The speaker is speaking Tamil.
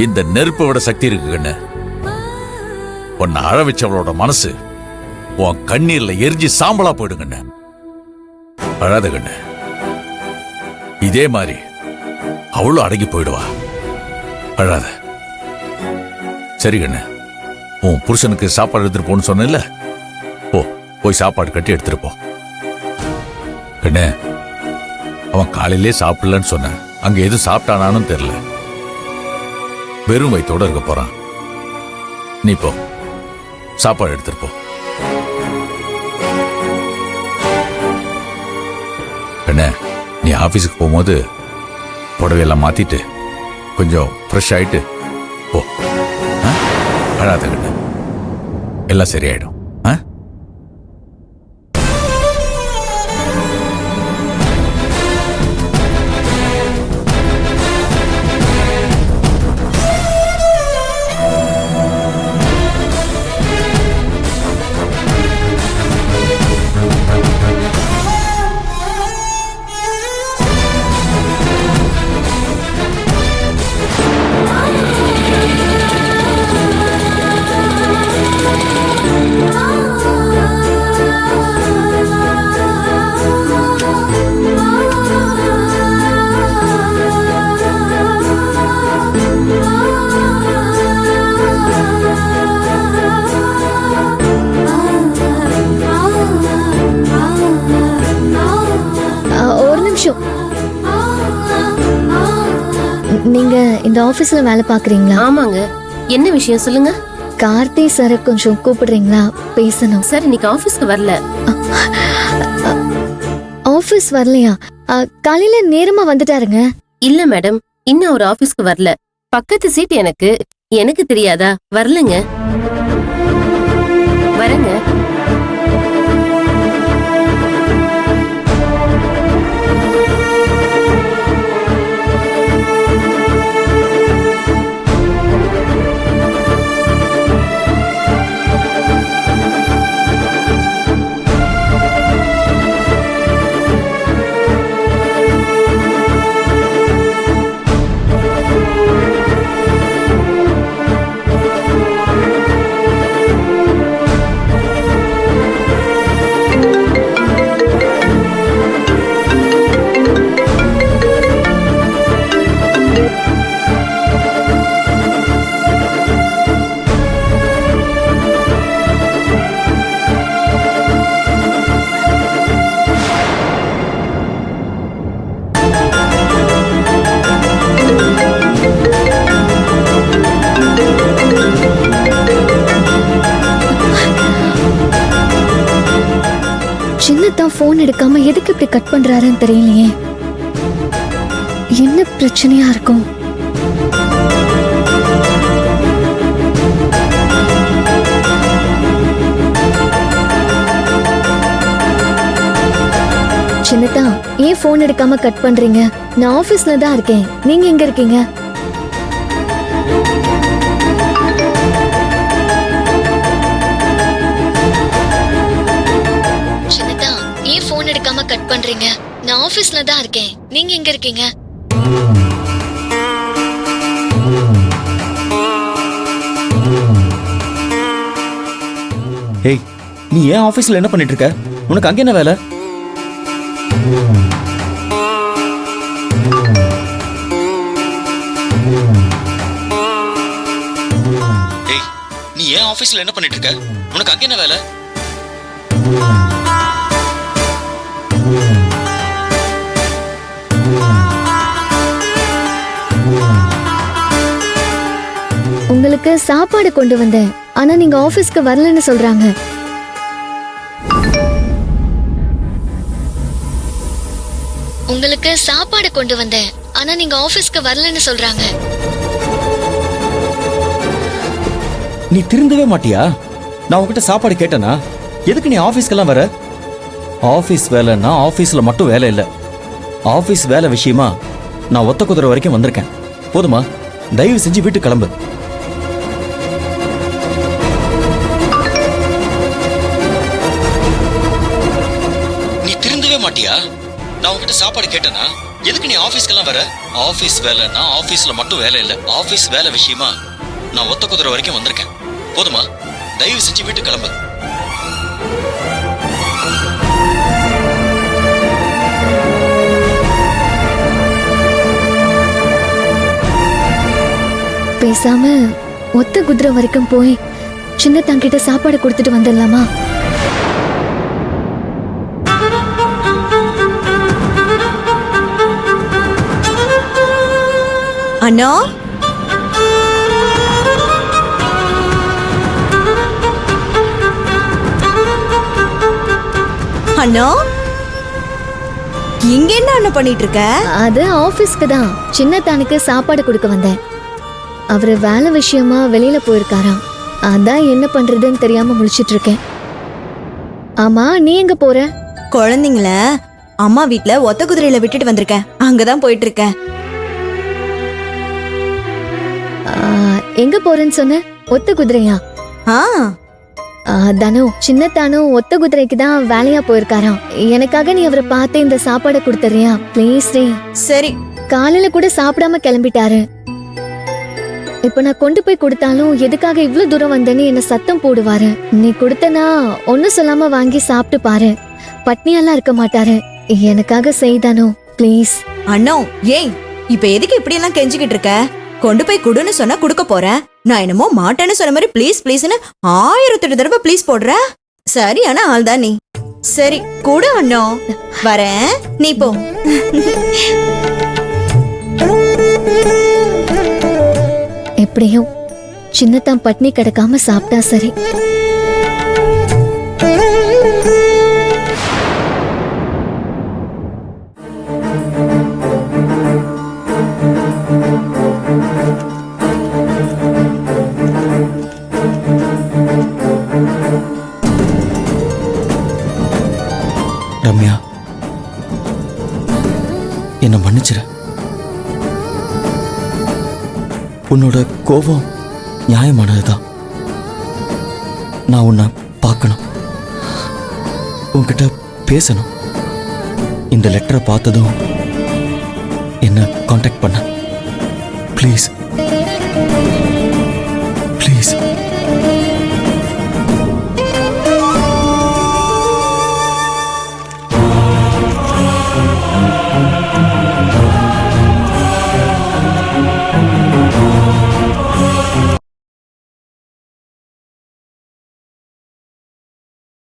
இந்த நெருப்பை விட சக்தி இருக்கு கண்ணு. உன்னை அழ வச்சவளோட மனசு உன் கண்ணீர்ல எரிஞ்சு சாம்பலா போயிடுங்கண்ண. அழாத கண்ணு. இதே மாதிரி அவளும் அடங்கி போயிடுவா. அழாத. சரி கண்ணு, உன் புருஷனுக்கு சாப்பாடு எடுத்துட்டு போன்னு சொன்ன, போய் சாப்பாடு கட்டி எடுத்துட்டு போ கண்ணு. அவன் காலையிலே சாப்பிடலன்னு சொன்ன, அங்க எதுவும் சாப்பிட்டானான்னு தெரியல. வெறும் வயித்தோட இருக்க போறான். நீ போ, சாப்பாடு எடுத்துட்டு போ கண்ணு. நீ ஆபீஸுக்கு போகும்போது புடவையெல்லாம் மாத்திட்டு கொஞ்சம் ஃப்ரெஷ் ஆயிட்டு போ. அழாத கண்ணு, எல்லாம் சரியாயிடும். நீங்க இந்த ஆபீஸ்ல வேலை பாக்குறீங்களா? ஆமாங்க. என்ன விஷயம் சொல்லுங்க. கார்த்தி சார் கொஞ்சம் கூப்பிடுறீங்களா? பேசணும். சார் இன்னைக்கு ஆபீஸ்க்கு வரல. ஆபீஸ் வரலையா? காலையில நேரமா வந்துட்டாருங்க. இல்ல மேடம், இன்னும் அவர் ஆபீஸ்க்கு வரல. பக்கத்து சீட் எனக்கு தெரியாதா? வரலங்க. வரங்க. சின்னதான் போன் எடுக்காம எதுக்கு இப்படி கட் பண்றாருன்னு தெரியலையே. என்ன பிரச்சனையா இருக்கும்? சின்னதா, ஏன் போன் எடுக்காம கட் பண்றீங்க? நான் ஆபீஸ்ல தான் இருக்கேன். நீங்க எங்க இருக்கீங்க? போன் எடுக்காம கட் பண்றீங்க. நான் ஆபீஸ்ல தான் இருக்கேன். நீங்க எங்க இருக்கீங்க? ஏய், நீ ஏன் ஆபீஸ்ல என்ன பண்ணிட்டு இருக்க? உனக்கு அங்க என்ன வேலை? ஏய், நீ ஏன் ஆபீஸ்ல என்ன பண்ணிட்டு இருக்க? உனக்கு அங்க என்ன வேலை? உங்களுக்கு சாப்பாடு கொண்டு வந்தேன். ஆனா நீங்க ஆபீஸ்க்கு வரலன்னு சொல்றாங்க. உங்களுக்கு சாப்பாடு கொண்டு வந்தேன். ஆனா நீங்க ஆபீஸ்க்கு வரலன்னு சொல்றாங்க. நீ திருந்தவே மாட்டியா? நான் உன்கிட்ட சாப்பாடு கேட்டனா? எதுக்கு நீ ஆபீஸ்க்கெல்லாம் வர? ஆபீஸ் வேலைன்னா ஆபீஸ்ல மட்டும் வேலை இல்ல. ஆபீஸ் வேலை விஷயமா நான் ஒத்த குதிரை வரைக்கும் வந்திருக்கேன். போதுமா? தயவு செஞ்சு வீட்டுக்கு கிளம்பு. நீ திருந்தவே மாட்டியா? நான் உன்கிட்ட சாப்பாடு கேட்டனா? எதுக்கு நீ ஆபீஸ்க்கெல்லாம் வர? ஆபீஸ் வேலைன்னா ஆபீஸ்ல மட்டும் வேலை இல்ல. ஆபீஸ் வேலை விஷயமா நான் ஒத்த குதிரை வரைக்கும் வந்திருக்கேன். போதுமா? தயவு செஞ்சு வீட்டுக்கு கிளம்பு. பேசாம ஒத்த குதிரை வரைக்கும் போய் சின்ன தங்கிட்ட சாப்பாடு கொடுத்துட்டு வந்துடலாமா? அண்ணா, அண்ணா, இங்க என்ன அண்ணா பண்ணிட்டு இருக்க? அது ஆபீஸ்க்கு தான் சின்னத்தானுக்கு சாப்பாடு கொடுக்க வந்தேன். அவரு வேலை விஷயமா வெளியில போயிருக்காராம். அதான் என்ன பண்றதுன்னு தெரியாம முழிச்சிட்டு இருக்கேன். ஆமா, நீ எங்க போற? குழந்தைங்கள அம்மா வீட்ல ஒத்த குதிரையில விட்டுட்டு வந்திருக்கேன். அங்கதான் போயிட்டு இருக்கேன். எங்க போறேன்னு சொன்ன? ஒத்த குதிரையா? ஆ, தனு, சின்னத்தானும் ஒத்த குதிரைக்கு தான் வேலையா போயிருக்காராம். எனக்காக நீ அவரை பார்த்து இந்த சாப்பாடை கொடுத்துறியா ப்ளீஸ்? சரி. காலையில கூட சாப்பிடாம கிளம்பிட்டாரு. இப்ப நான் கொண்டு போய் கொடுத்தாலும் எதுக்காக இவ்ளோ தூரம் வந்தேன்னு என்ன சத்தம் போடுவாரு. நீ கொடுத்தனா ஒன்னும் சொல்லாம வாங்கி சாப்பிட்டு பாரு. பட்னியெல்லாம் இருக்க மாட்டாரு. எனக்காக செய்தானோ ப்ளீஸ். அண்ணா, ஏய் இப்ப எதுக்கு இப்படி எல்லாம் கெஞ்சிக்கிட்டு இருக்க? கொண்டு போய் குடுன்னு சொன்னா குடுக்க போறேன். நான் என்னமோ மாட்டேன்னு சொன்ன மாதிரி ப்ளீஸ் ப்ளீஸ்னு 1008 தடவை ப்ளீஸ் போடுற. சரியான ஆள் தான் நீ. சரி குடு அண்ணா, வரேன், நீ போ. எப்படியும் சின்னத்தான் பட்னி கிடக்காம சாப்பிட்டா சரி. ரம்யா, என்ன மன்னிச்சிரு. உன்னோட கோபம் நியாயமானதுதான். நான் உன்னை பார்க்கணும், உன்கிட்ட பேசணும். இந்த லெட்டரை பார்த்ததும் என்ன காண்டாக்ட் பண்ண ப்ளீஸ் ப்ளீஸ்.